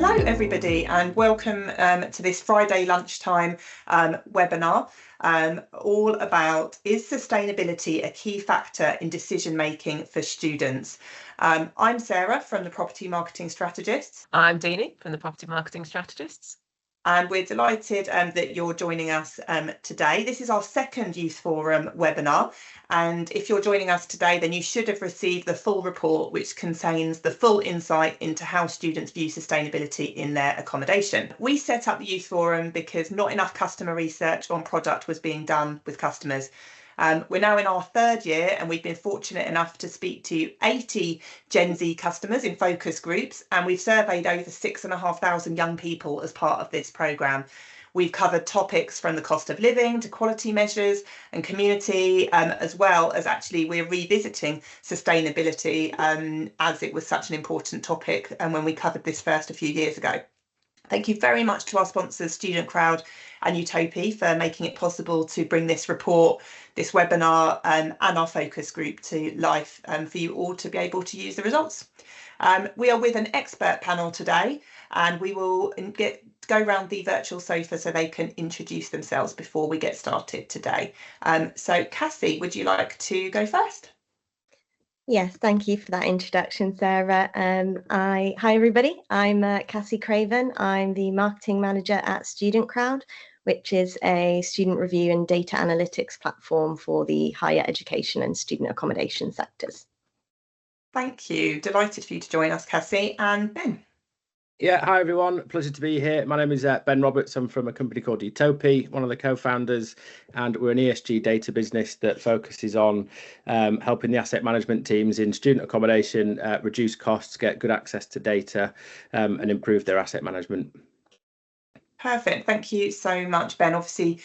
Hello everybody and welcome to this Friday lunchtime webinar all about, is sustainability a key factor in decision making for students? I'm Sarah from the Property Marketing Strategists. I'm Deenie from the Property Marketing Strategists. And we're delighted that you're joining us today. This is our second Youth Forum webinar. And if you're joining us today, then you should have received the full report, which contains the full insight into how students view sustainability in their accommodation. We set up the Youth Forum because not enough customer research on product was being done with customers. We're now in our third year and we've been fortunate enough to speak to 80 Gen Z customers in focus groups, and we've surveyed over 6,500 young people as part of this programme. We've covered topics from the cost of living to quality measures and community, as well as actually we're revisiting sustainability as it was such an important topic and when we covered this first a few years ago. Thank you very much to our sponsors, StudentCrowd and Utopi, for making it possible to bring this report, this webinar and our focus group to life for you all to be able to use the results. We are with an expert panel today and we will go around the virtual sofa so they can introduce themselves before we get started today. So Cassie, would you like to go first? Yes, thank you for that introduction, Sarah. Hi everybody, I'm Cassie Craven. I'm the marketing manager at StudentCrowd, which is a student review and data analytics platform for the higher education and student accommodation sectors. Thank you. Delighted for you to join us, Cassie. And Ben. Yeah, hi everyone. Pleasure to be here. My name is Ben Roberts. I'm from a company called Utopi, one of the co-founders, and we're an ESG data business that focuses on helping the asset management teams in student accommodation reduce costs, get good access to data, and improve their asset management. Perfect. Thank you so much, Ben. Obviously,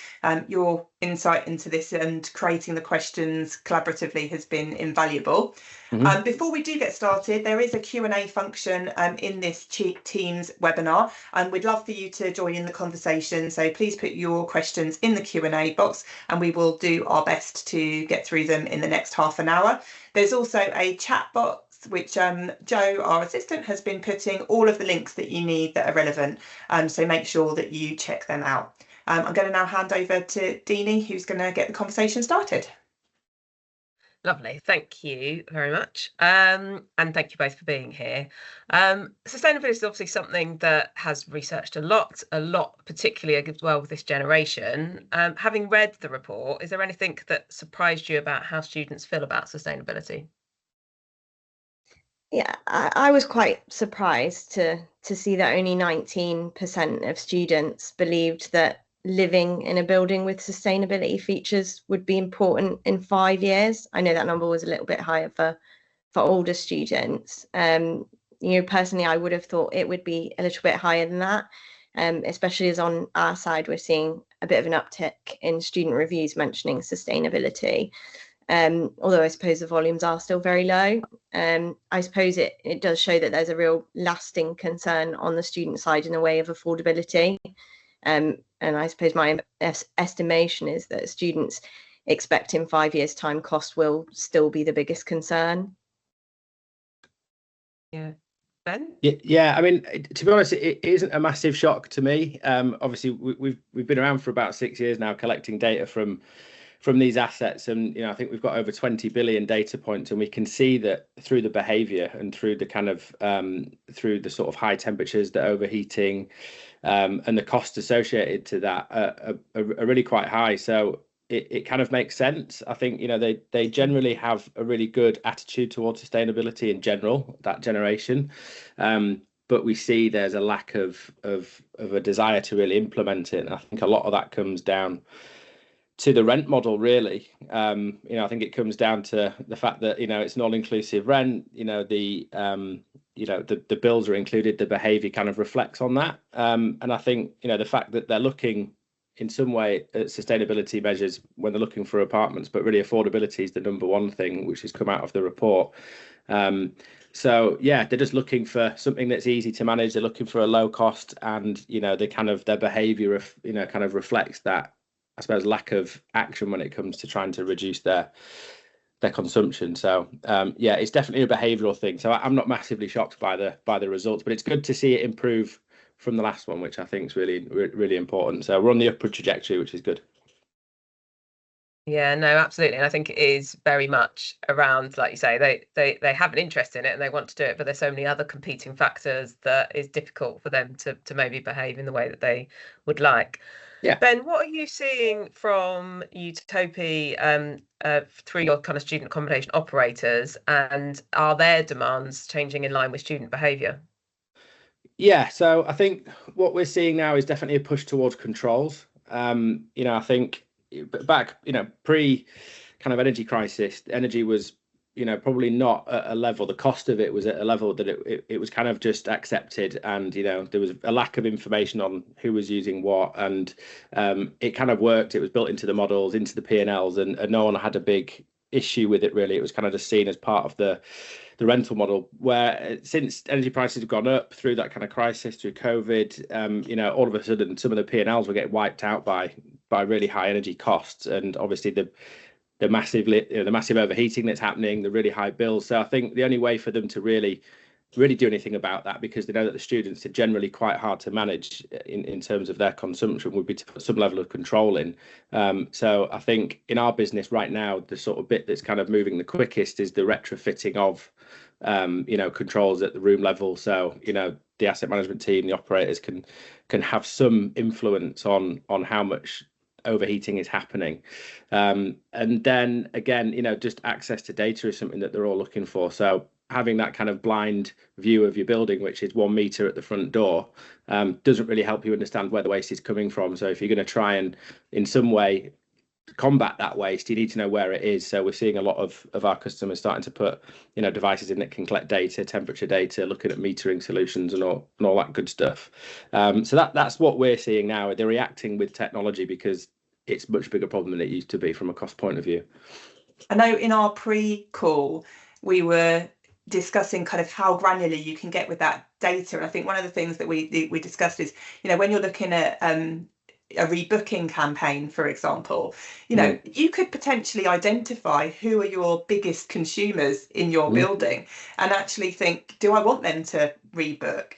your insight into this and creating the questions collaboratively has been invaluable. Before we do get started, there is a Q&A function in this Teams webinar, and we'd love for you to join in the conversation. So please put your questions in the Q&A box and we will do our best to get through them in the next half an hour. There's also a chat box which Joe, our assistant, has been putting all of the links that you need that are relevant. So make sure that you check them out. I'm going to now hand over to Deenie, who's going to get the conversation started. Lovely, thank you very much. And thank you both for being here. Sustainability is obviously something that has researched a lot, particularly as well with this generation. Having read the report, is there anything that surprised you about how students feel about sustainability? Yeah, I was quite surprised to see that only 19% of students believed that living in a building with sustainability features would be important in 5 years. I know that number was a little bit higher for older students. Personally, I would have thought it would be a little bit higher than that, especially as on our side, we're seeing a bit of an uptick in student reviews mentioning sustainability. Although I suppose the volumes are still very low. I suppose it does show that there's a real lasting concern on the student side in the way of affordability. And I suppose my estimation is that students expect in 5 years' time cost will still be the biggest concern. Yeah. Ben? Yeah, I mean, to be honest, it isn't a massive shock to me. Obviously, we've been around for about 6 years now collecting data from these assets, and I think we've got over 20 billion data points, and we can see that through the behaviour and through the kind of through the sort of high temperatures, the overheating, and the costs associated to that are really quite high. So it kind of makes sense. I think they generally have a really good attitude towards sustainability in general, that generation. But we see there's a lack of a desire to really implement it. And I think a lot of that comes down to the rent model, really. I think it comes down to the fact that it's an all-inclusive rent. The bills are included. The behaviour kind of reflects on that. And I think the fact that they're looking in some way at sustainability measures when they're looking for apartments, but really affordability is the number one thing which has come out of the report. So yeah, they're just looking for something that's easy to manage. They're looking for a low cost, and their behaviour kind of reflects that, I suppose, lack of action when it comes to trying to reduce their consumption. So yeah, it's definitely a behavioural thing. So I'm not massively shocked by the results, but it's good to see it improve from the last one, which I think is really important. So we're on the upward trajectory, which is good. Yeah, no, absolutely. And I think it is very much around, like you say, they have an interest in it and they want to do it, but there's so many other competing factors that is difficult for them to maybe behave in the way that they would like. Yeah. Ben, what are you seeing from Utopi through your kind of student accommodation operators, and are their demands changing in line with student behaviour? Yeah, so I think what we're seeing now is definitely a push towards controls. I think back, pre kind of energy crisis, energy was, probably not at a level, the cost of it was at a level that it was kind of just accepted, and there was a lack of information on who was using what, and it kind of worked. It was built into the models, into the P&Ls, and no one had a big issue with it really. It was kind of just seen as part of the rental model, where since energy prices have gone up through that kind of crisis, through COVID, all of a sudden some of the P&Ls were getting wiped out by really high energy costs, and obviously the massive overheating that's happening, the really high bills. So I think the only way for them to really do anything about that, because they know that the students are generally quite hard to manage in terms of their consumption, would be to put some level of control in. So I think in our business right now, the sort of bit that's kind of moving the quickest is the retrofitting of controls at the room level. So the asset management team, the operators can have some influence on how much overheating is happening, and then again, just access to data is something that they're all looking for. So having that kind of blind view of your building, which is 1 meter at the front door, doesn't really help you understand where the waste is coming from. So if you're going to try and in some way combat that waste, you need to know where it is. So we're seeing a lot of our customers starting to put devices in that can collect data, temperature data, looking at metering solutions and all that good stuff. So that's what we're seeing now. They're reacting with technology because it's a much bigger problem than it used to be from a cost point of view. I know in our pre-call we were discussing kind of how granular you can get with that data, and I think one of the things that we discussed is when you're looking at a rebooking campaign, for example, you could potentially identify who are your biggest consumers in your building and actually think, do I want them to rebook,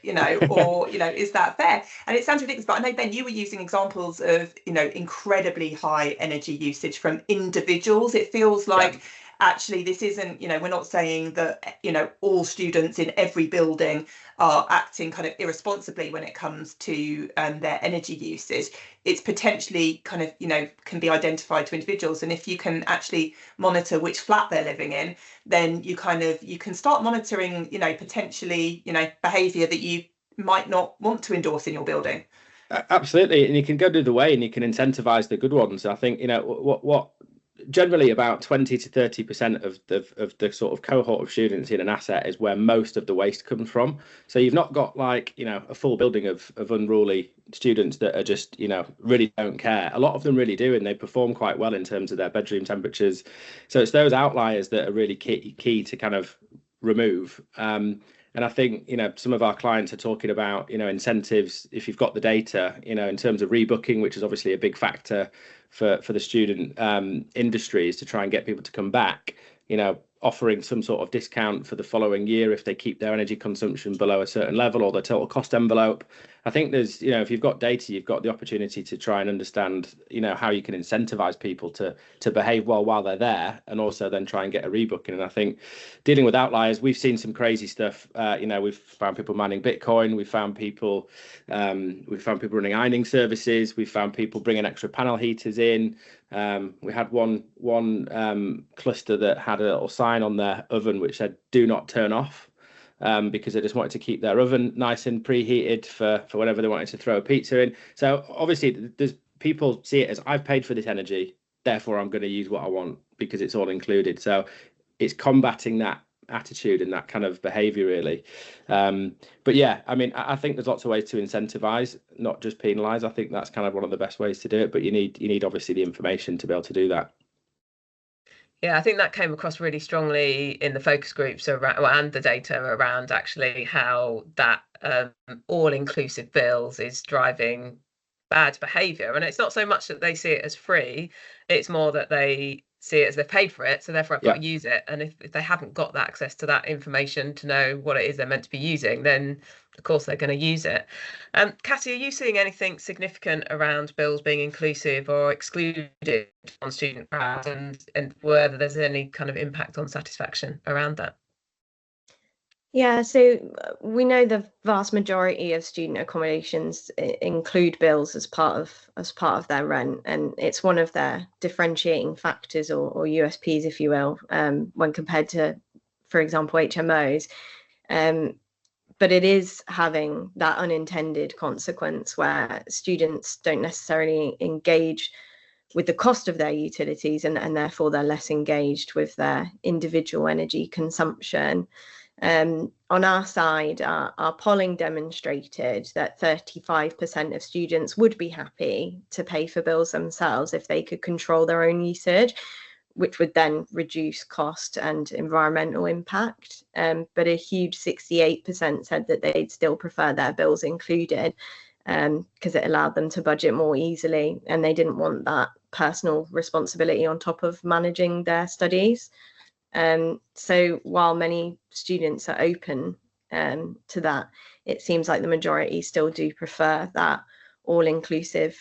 or is that fair? And it sounds ridiculous, but I know, Ben, you were using examples of incredibly high energy usage from individuals. It feels like actually this isn't, we're not saying that all students in every building are acting kind of irresponsibly when it comes to their energy usage. It's potentially kind of can be identified to individuals, and if you can actually monitor which flat they're living in, then you can start monitoring potentially behavior that you might not want to endorse in your building. Absolutely, and you can go the other way and you can incentivize the good ones. I think what generally about 20 to 30% of the sort of cohort of students in an asset is where most of the waste comes from. So you've not got like a full building of unruly students that are just really don't care. A lot of them really do, and they perform quite well in terms of their bedroom temperatures. So it's those outliers that are really key to kind of remove. And I think some of our clients are talking about incentives if you've got the data, in terms of rebooking, which is obviously a big factor for the student industries to try and get people to come back, offering some sort of discount for the following year if they keep their energy consumption below a certain level or their total cost envelope. I think there's, if you've got data, you've got the opportunity to try and understand, how you can incentivize people to behave well while they're there, and also then try and get a rebooking. And I think dealing with outliers, we've seen some crazy stuff. We've found people mining Bitcoin. We've found people running ironing services. We've found people bringing extra panel heaters in. We had one cluster that had a little sign on their oven which said "Do not turn off," because they just wanted to keep their oven nice and preheated for whenever they wanted to throw a pizza in. So obviously, there's people see it as I've paid for this energy, therefore I'm going to use what I want because it's all included. So it's combating that attitude and that kind of behavior really. But yeah, I mean, I think there's lots of ways to incentivize, not just penalize. I think that's kind of one of the best ways to do it, but you need obviously the information to be able to do that. Yeah, I think that came across really strongly in the focus groups around, and the data around actually how that all-inclusive bills is driving bad behaviour. And it's not so much that they see it as free, it's more that they see it as they've paid for it, so therefore I've got Yeah. to use it. And if they haven't got that access to that information to know what it is they're meant to be using, then of course they're going to use it. Cassie, are you seeing anything significant around bills being inclusive or excluded on StudentCrowd, and whether there's any kind of impact on satisfaction around that? Yeah, so we know the vast majority of student accommodations include bills as part of their rent, and it's one of their differentiating factors or USPs, if you will, when compared to, for example, HMOs. But it is having that unintended consequence where students don't necessarily engage with the cost of their utilities, and therefore they're less engaged with their individual energy consumption. On our side, our polling demonstrated that 35% of students would be happy to pay for bills themselves if they could control their own usage, which would then reduce cost and environmental impact. But a huge 68% said that they'd still prefer their bills included, because it allowed them to budget more easily, and they didn't want that personal responsibility on top of managing their studies. So while many students are open to that, it seems like the majority still do prefer that all-inclusive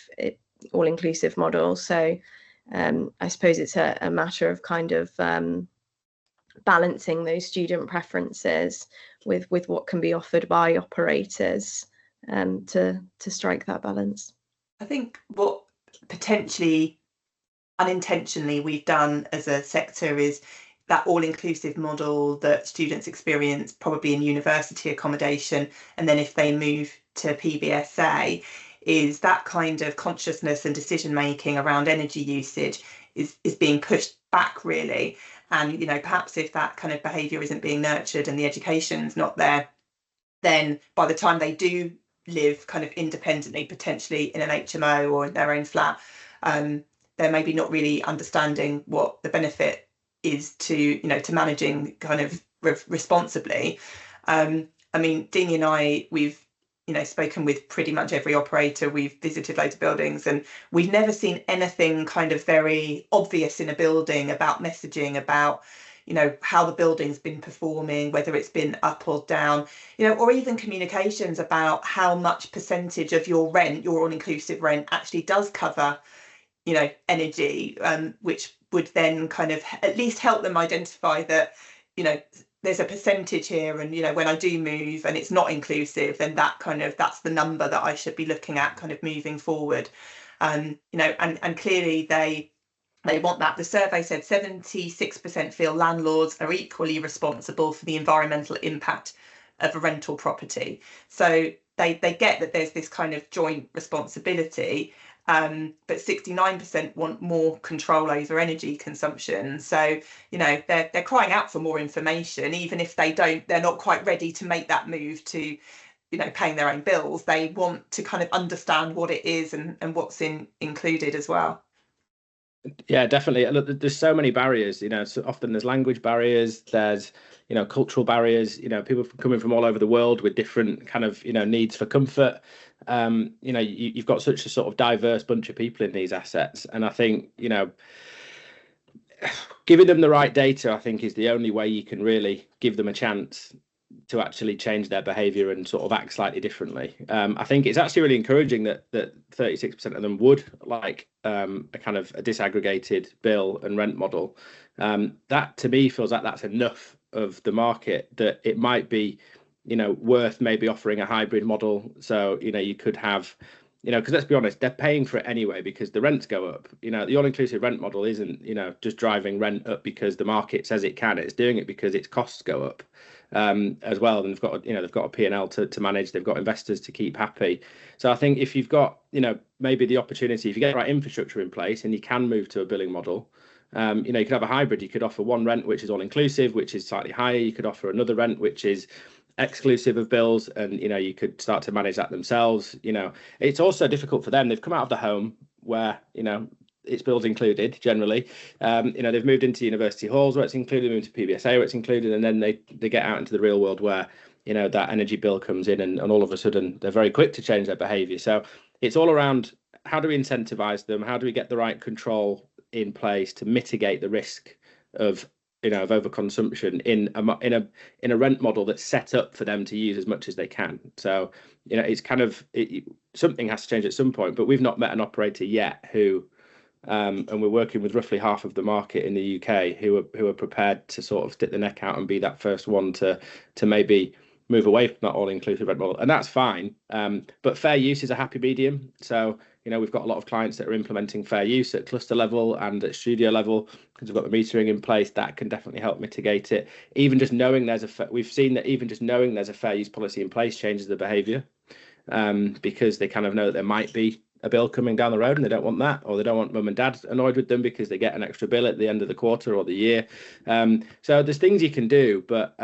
model. So I suppose it's a matter of kind of balancing those student preferences with what can be offered by operators to strike that balance. I think what potentially unintentionally we've done as a sector is that all-inclusive model that students experience probably in university accommodation, and then if they move to PBSA, is that kind of consciousness and decision making around energy usage is being pushed back, really. And perhaps if that kind of behaviour isn't being nurtured and the education's not there, then by the time they do live kind of independently, potentially in an HMO or in their own flat, they're maybe not really understanding what the benefit is to managing kind of responsibly. I mean, Deenie and I, we've spoken with pretty much every operator. We've visited loads of buildings, and we've never seen anything kind of very obvious in a building about messaging about how the building's been performing, whether it's been up or down, or even communications about how much percentage of your rent, your all-inclusive rent, actually does cover energy, which would then kind of at least help them identify that there's a percentage here, and when I do move and it's not inclusive, then that's the number that I should be looking at kind of moving forward. And clearly they want that. The survey said 76% feel landlords are equally responsible for the environmental impact of a rental property. So they get that there's this kind of joint responsibility, but 69% want more control over energy consumption. So they're crying out for more information, even if they're not quite ready to make that move to paying their own bills. They want to kind of understand what it is and what's included as well. Yeah, definitely. Look, there's so many barriers. So often there's language barriers, there's cultural barriers, people coming from all over the world with different kind of needs for comfort. You've got such a sort of diverse bunch of people in these assets, and I think giving them the right data, I think, is the only way you can really give them a chance to actually change their behaviour and sort of act slightly differently. I think it's actually really encouraging that 36% of them would like a kind of a disaggregated bill and rent model. That to me feels like that's enough of the market that it might be worth maybe offering a hybrid model. So you could have because let's be honest, they're paying for it anyway because the rents go up. The all-inclusive rent model isn't just driving rent up because the market says it can. It's doing it because its costs go up as well, and they've got a P&L to manage. They've got investors to keep happy. So I think if you've got maybe the opportunity, if you get the right infrastructure in place and you can move to a billing model, you could have a hybrid. You could offer one rent which is all-inclusive, which is slightly higher. You could offer another rent which is exclusive of bills, and you could start to manage that themselves. It's also difficult for them. They've come out of the home where it's bills included generally. They've moved into university halls where it's included, moved to PBSA where it's included, and then they get out into the real world where that energy bill comes in, and all of a sudden they're very quick to change their behavior. So it's all around how do we incentivize them, how do we get the right control in place to mitigate the risk of of overconsumption in a rent model that's set up for them to use as much as they can. So it's kind of something has to change at some point, but we've not met an operator yet who and we're working with roughly half of the market in the UK who are prepared to sort of stick the neck out and be that first one to maybe move away from that all-inclusive rent model, and that's fine. But fair use is a happy medium. So we've got a lot of clients that are implementing fair use at cluster level and at studio level because we've got the metering in place. That can definitely help mitigate it. Even just knowing we've seen that even just knowing there's a fair use policy in place changes the behaviour, because they kind of know that there might be a bill coming down the road and they don't want that, or they don't want mum and dad annoyed with them because they get an extra bill at the end of the quarter or the year. So there's things you can do, but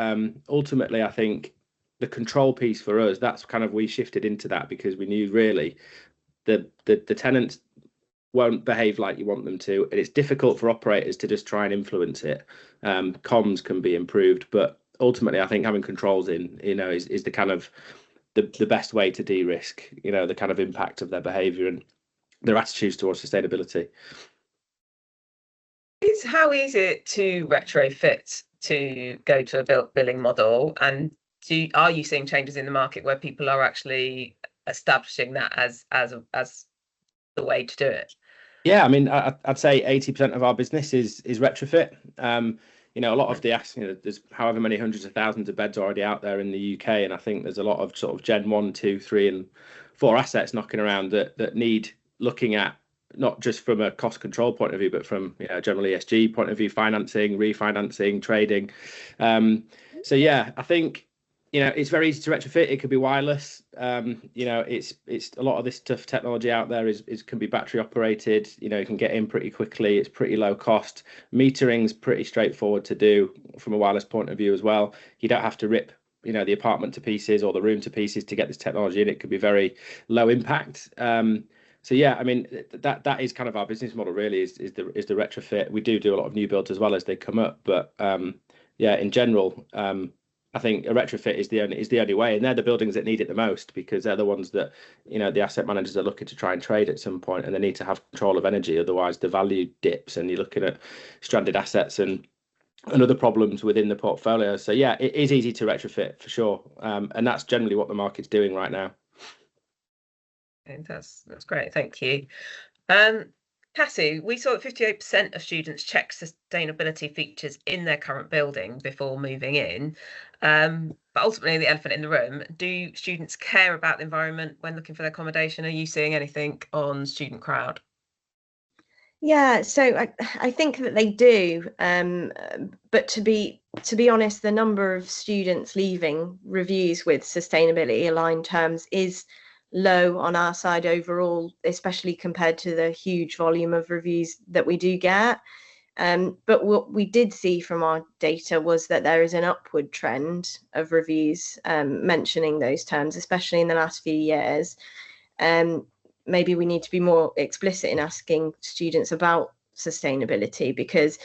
ultimately I think the control piece for us, that's kind of, we shifted into that because we knew really the tenants won't behave like you want them to, and it's difficult for operators to just try and influence it. Comms can be improved, but ultimately I think having controls in is the kind of the best way to de-risk the kind of impact of their behaviour and their attitudes towards sustainability. How is it to retrofit to go to a billing model, and are you seeing changes in the market where people are actually establishing that as the way to do it? Yeah, I mean, I'd say 80% of our business is retrofit. A lot of there's however many hundreds of thousands of beds already out there in the UK, and I think there's a lot of sort of Gen 1, 2, 3 and 4 assets knocking around that need looking at, not just from a cost control point of view, but from general ESG point of view, financing, refinancing, trading. So yeah, I think it's very easy to retrofit. It could be wireless. It's a lot of this stuff technology out there is can be battery operated. You can get in pretty quickly. It's pretty low cost. Metering's pretty straightforward to do from a wireless point of view as well. You don't have to rip the apartment to pieces or the room to pieces to get this technology in. It could be very low impact. So yeah, I mean that is kind of our business model really is the retrofit. We do a lot of new builds as well as they come up, but yeah, in general, I think a retrofit is the only way, and they're the buildings that need it the most because they're the ones that the asset managers are looking to try and trade at some point, and they need to have control of energy. Otherwise, the value dips, and you're looking at stranded assets and other problems within the portfolio. So yeah, it is easy to retrofit for sure, and that's generally what the market's doing right now. Okay, that's great, thank you. Cassie, we saw that 58% of students check sustainability features in their current building before moving in. But ultimately, the elephant in the room, do students care about the environment when looking for their accommodation? Are you seeing anything on StudentCrowd? Yeah, so I think that they do, but to be honest, the number of students leaving reviews with sustainability aligned terms is low on our side overall, especially compared to the huge volume of reviews that we do get. But what we did see from our data was that there is an upward trend of reviews mentioning those terms, especially in the last few years. Maybe we need to be more explicit in asking students about sustainability because,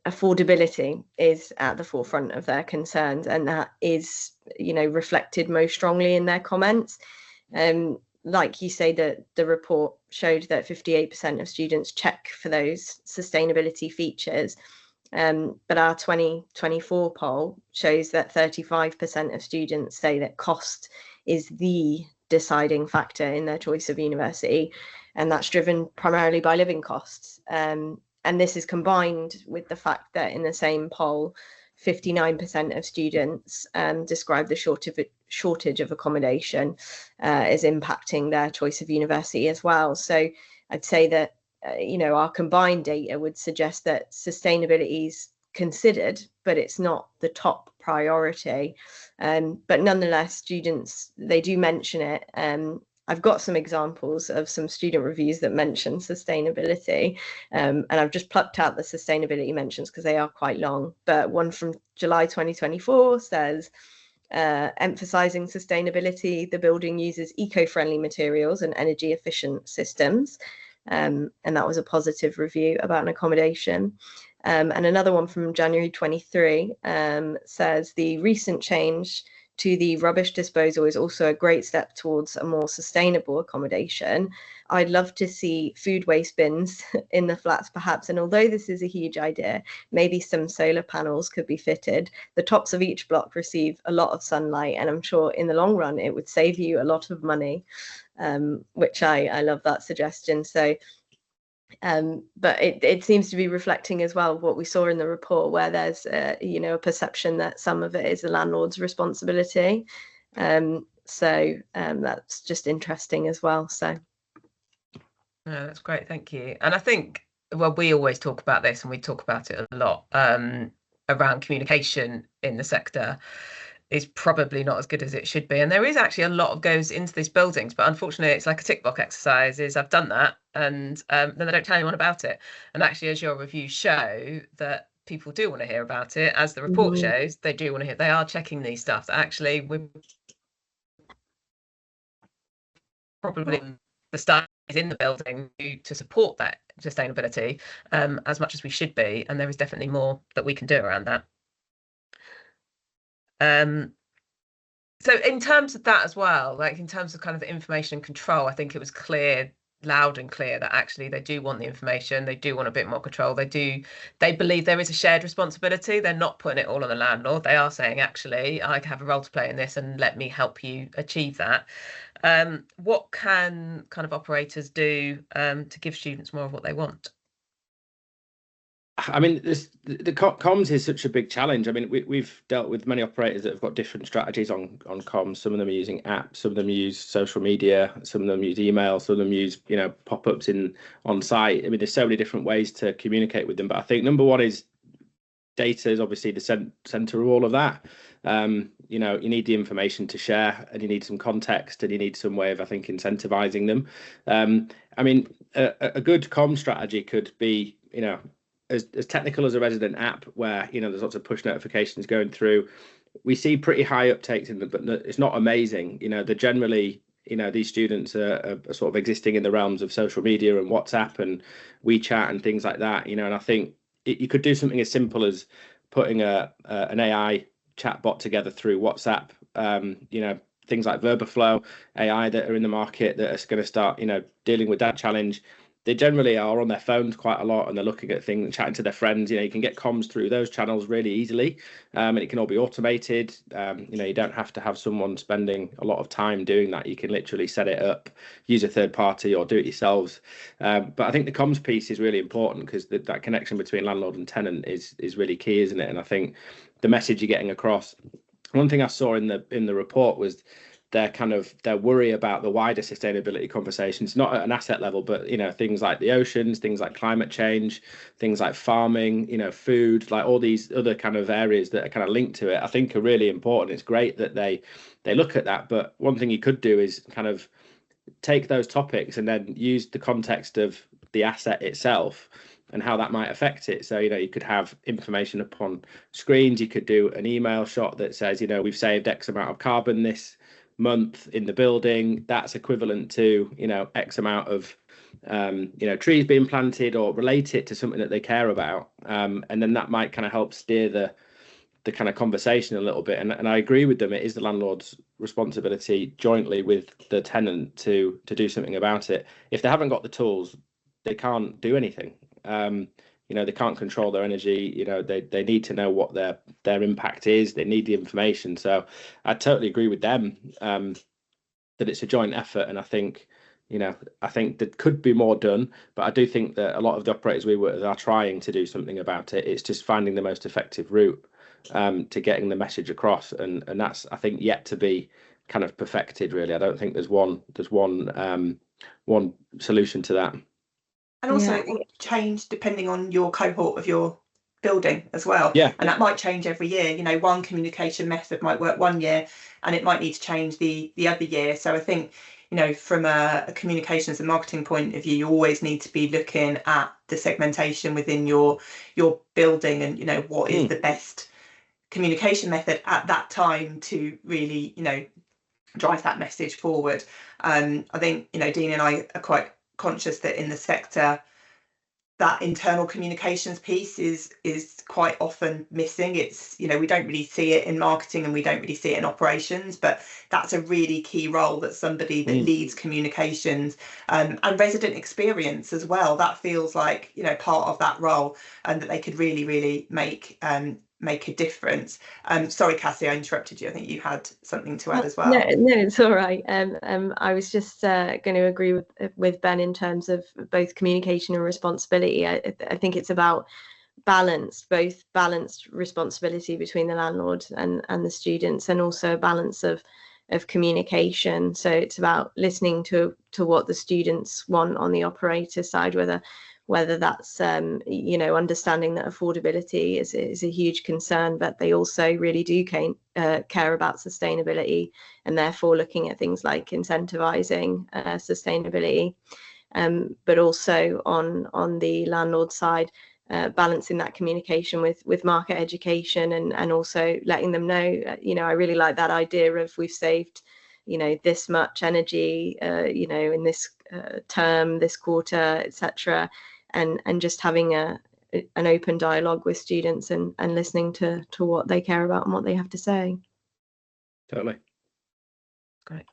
affordability is at the forefront of their concerns, and that is, reflected most strongly in their comments. Like you say, the report showed that 58% of students check for those sustainability features, but our 2024 poll shows that 35% of students say that cost is the deciding factor in their choice of university, and that's driven primarily by living costs. And this is combined with the fact that in the same poll, 59% of students describe the shortage of accommodation as impacting their choice of university as well. So I'd say that, our combined data would suggest that sustainability is considered, but it's not the top priority. But nonetheless, students, they do mention it. I've got some examples of some student reviews that mention sustainability, and I've just plucked out the sustainability mentions because they are quite long. But one from July 2024 says, emphasizing sustainability, the building uses eco-friendly materials and energy efficient systems. And that was a positive review about an accommodation. And another one from January 23 says the recent change to the rubbish disposal is also a great step towards a more sustainable accommodation. I'd love to see food waste bins in the flats perhaps, and although this is a huge idea, maybe some solar panels could be fitted. The tops of each block receive a lot of sunlight, and I'm sure in the long run it would save you a lot of money, which I love that suggestion. So but it seems to be reflecting as well what we saw in the report, where there's a perception that some of it is the landlord's responsibility. So that's just interesting as well. So no, that's great, thank you. And I think, well, we always talk about this, and we talk about it a lot, around communication in the sector is probably not as good as it should be, and there is actually a lot of goes into these buildings, but unfortunately it's like a tick box exercise. Is I've done that, and then they don't tell anyone about it. And actually, as your reviews show, that people do want to hear about it, as the report shows, they do want to hear, they are checking these stuff, that actually we're probably the staff is in the building to support that sustainability as much as we should be, and there is definitely more that we can do around that. So in terms of that as well, like in terms of kind of the information control, I think it was clear, loud and clear, that actually they do want the information, they do want a bit more control, they believe there is a shared responsibility. They're not putting it all on the landlord. They are saying, actually, I have a role to play in this, and let me help you achieve that. What can kind of operators do to give students more of what they want? I mean, the comms is such a big challenge. I mean, we've dealt with many operators that have got different strategies on comms. Some of them are using apps, some of them use social media, some of them use email, some of them use pop-ups on site. I mean, there's so many different ways to communicate with them. But I think number one is data is obviously the center of all of that. You need the information to share, and you need some context, and you need some way of, I think, incentivizing them. I mean, a good comm strategy could be, as technical as a resident app, where there's lots of push notifications going through. We see pretty high uptakes in them, but it's not amazing. They're generally, these students are sort of existing in the realms of social media and WhatsApp and WeChat and things like that. And I think you could do something as simple as putting an AI chatbot together through WhatsApp. Things like Verbaflow AI that are in the market that are going to start, dealing with that challenge. They generally are on their phones quite a lot, and they're looking at things, chatting to their friends. You can get comms through those channels really easily, and it can all be automated. You don't have to have someone spending a lot of time doing that. You can literally set it up, use a third party, or do it yourselves. But I think the comms piece is really important, because that connection between landlord and tenant is really key, isn't it? And I think the message you're getting across. One thing I saw in the report was their worry about the wider sustainability conversations, not at an asset level, but things like the oceans, things like climate change, things like farming, food, like all these other kind of areas that are kind of linked to it, I think are really important. It's great that they look at that, but one thing you could do is kind of take those topics and then use the context of the asset itself and how that might affect it. So, you could have information upon screens. You could do an email shot that says, we've saved X amount of carbon this month in the building. That's equivalent to, X amount of, trees being planted, or relate it to something that they care about. And then that might kind of help steer the kind of conversation a little bit. And I agree with them. It is the landlord's responsibility jointly with the tenant to do something about it. If they haven't got the tools, they can't do anything. They can't control their energy. They need to know what their impact is. They need the information. So I totally agree with them that it's a joint effort. And I think there could be more done, but I do think that a lot of the operators we work with are trying to do something about it. It's just finding the most effective route to getting the message across, and that's, I think, yet to be kind of perfected. Really, I don't think there's one solution to that. And also it will change depending on your cohort of your building as well. Yeah. And that might change every year. One communication method might work one year and it might need to change the other year. So I think, from a communications and marketing point of view, you always need to be looking at the segmentation within your building and, what is the best communication method at that time to really, drive that message forward. I think, Deanie and I are quite conscious that in the sector, that internal communications piece is quite often missing. It's, you know, we don't really see it in marketing and we don't really see it in operations, but that's a really key role, that somebody that leads communications, and resident experience as well. That feels like, you know, part of that role, and that they could really make a difference. Sorry, Cassie, I interrupted you. I think you had something to add as well. No, it's all right. I was just going to agree with Ben in terms of both communication and responsibility. I think it's about both balanced responsibility between the landlord and the students, and also a balance of communication. So it's about listening to what the students want on the operator side, whether that's you know, understanding that affordability is a huge concern, but they also really do care about sustainability, and therefore looking at things like incentivizing sustainability, but also on the landlord side, balancing that communication with market education, and also letting them know, you know, I really like that idea of we've saved, you know, this much energy, you know, in this term, this quarter, etc., and just having an open dialogue with students, and listening to what they care about and what they have to say. Totally. Great.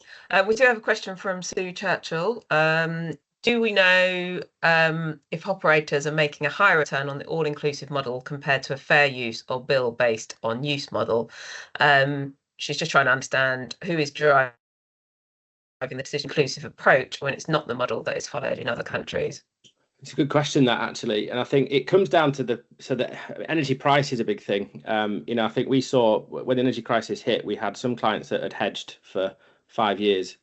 We do have a question from Sue Churchill. Do we know if operators are making a higher return on the all-inclusive model compared to a fair use or bill based on use model? She's just trying to understand who is driving the decision-inclusive approach when it's not the model that is followed in other countries. It's a good question, that, actually, and I think it comes down to the energy price is a big thing. You know, I think we saw when the energy crisis hit, we had some clients that had hedged for 5 years,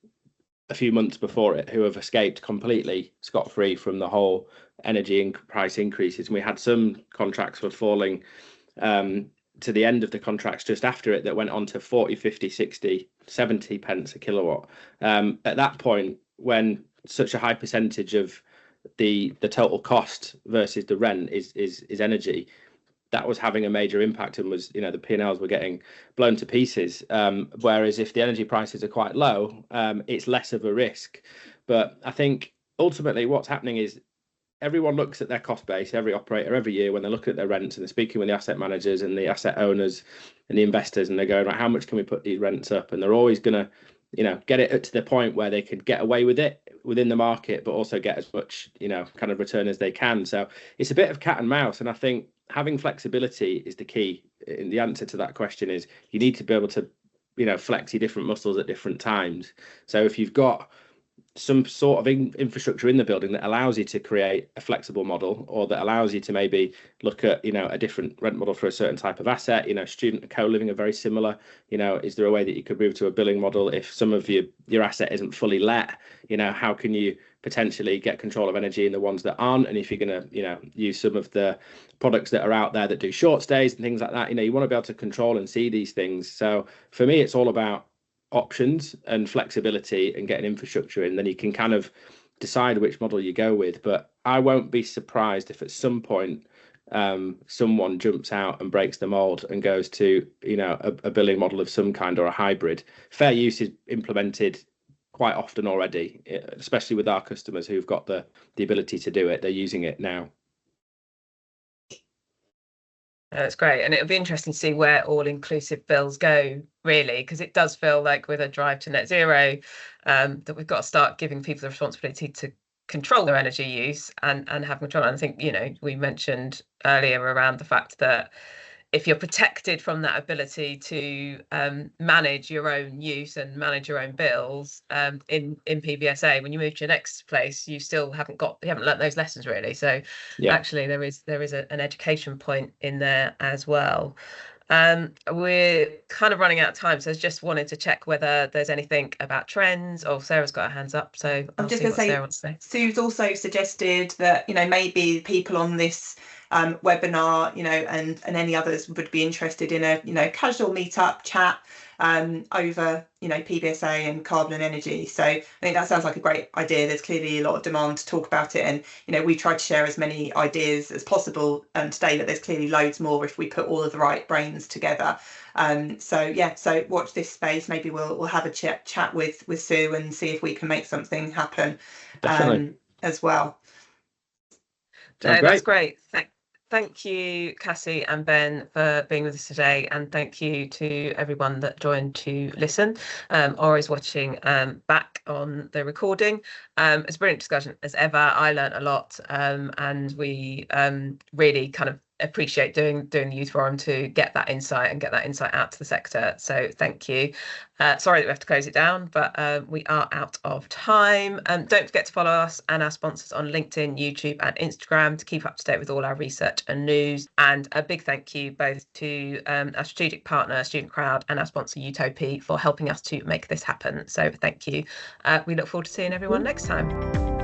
a few months before it, who have escaped completely scot-free from the whole energy price increases. And we had some contracts were falling to the end of the contracts just after it that went on to 40, 50, 60, 70 pence a kilowatt. At that point, when such a high percentage of the total cost versus the rent is energy, that was having a major impact, and was, you know, the P&Ls were getting blown to pieces. Whereas if the energy prices are quite low, it's less of a risk. But I think ultimately what's happening is everyone looks at their cost base, every operator every year when they're looking at their rents, and they're speaking with the asset managers and the asset owners and the investors, and they're going, right, how much can we put these rents up? And they're always going to, you know, get it to the point where they could get away with it within the market, but also get as much, you know, kind of return as they can. So it's a bit of cat and mouse. And I think having flexibility is the key. And the answer to that question is you need to be able to, you know, flex your different muscles at different times. So if you've got some sort of infrastructure in the building that allows you to create a flexible model, or that allows you to maybe look at, you know, a different rent model for a certain type of asset, you know, student and co-living are very similar. You know, is there a way that you could move to a billing model if some of your asset isn't fully let? You know, how can you potentially get control of energy in the ones that aren't? And if you're going to, you know, use some of the products that are out there that do short stays and things like that, you know, you want to be able to control and see these things. So for me, it's all about options and flexibility and getting infrastructure in. Then you can kind of decide which model you go with. But I won't be surprised if at some point someone jumps out and breaks the mold and goes to, you know, a billing model of some kind, or a hybrid. Fair use is implemented quite often already, especially with our customers who've got the ability to do it. They're using it now. That's great, and it'll be interesting to see where all-inclusive bills go, really, because it does feel like with a drive to net zero, that we've got to start giving people the responsibility to control their energy use and have control. And I think, you know, we mentioned earlier around the fact that if you're protected from that ability to manage your own use and manage your own bills in PBSA, when you move to your next place, you haven't learnt those lessons, really. So yeah, actually there is an education point in there as well. We're kind of running out of time, so I just wanted to check whether there's anything about trends. Oh, Sarah's got her hands up, so I'm just going to say, Sue's also suggested that, you know, maybe people on this webinar, you know, and any others would be interested in a, you know, casual meetup chat over, you know, PBSA and carbon and energy. So I think that sounds like a great idea. There's clearly a lot of demand to talk about it, and, you know, we tried to share as many ideas as possible today, but there's clearly loads more if we put all of the right brains together. So yeah, so watch this space. Maybe we'll have a chat with Sue and see if we can make something happen as well. No, that's great. Thank you, Cassie and Ben, for being with us today, and thank you to everyone that joined to listen or is watching back on the recording. It's a brilliant discussion as ever. I learned a lot, and we really kind of appreciate doing the youth forum to get that insight out to the sector. So thank you. Sorry that we have to close it down, but we are out of time. Don't forget to follow us and our sponsors on LinkedIn, YouTube and Instagram to keep up to date with all our research and news. And a big thank you both to our strategic partner StudentCrowd and our sponsor Utopi for helping us to make this happen. So thank you. We look forward to seeing everyone next time.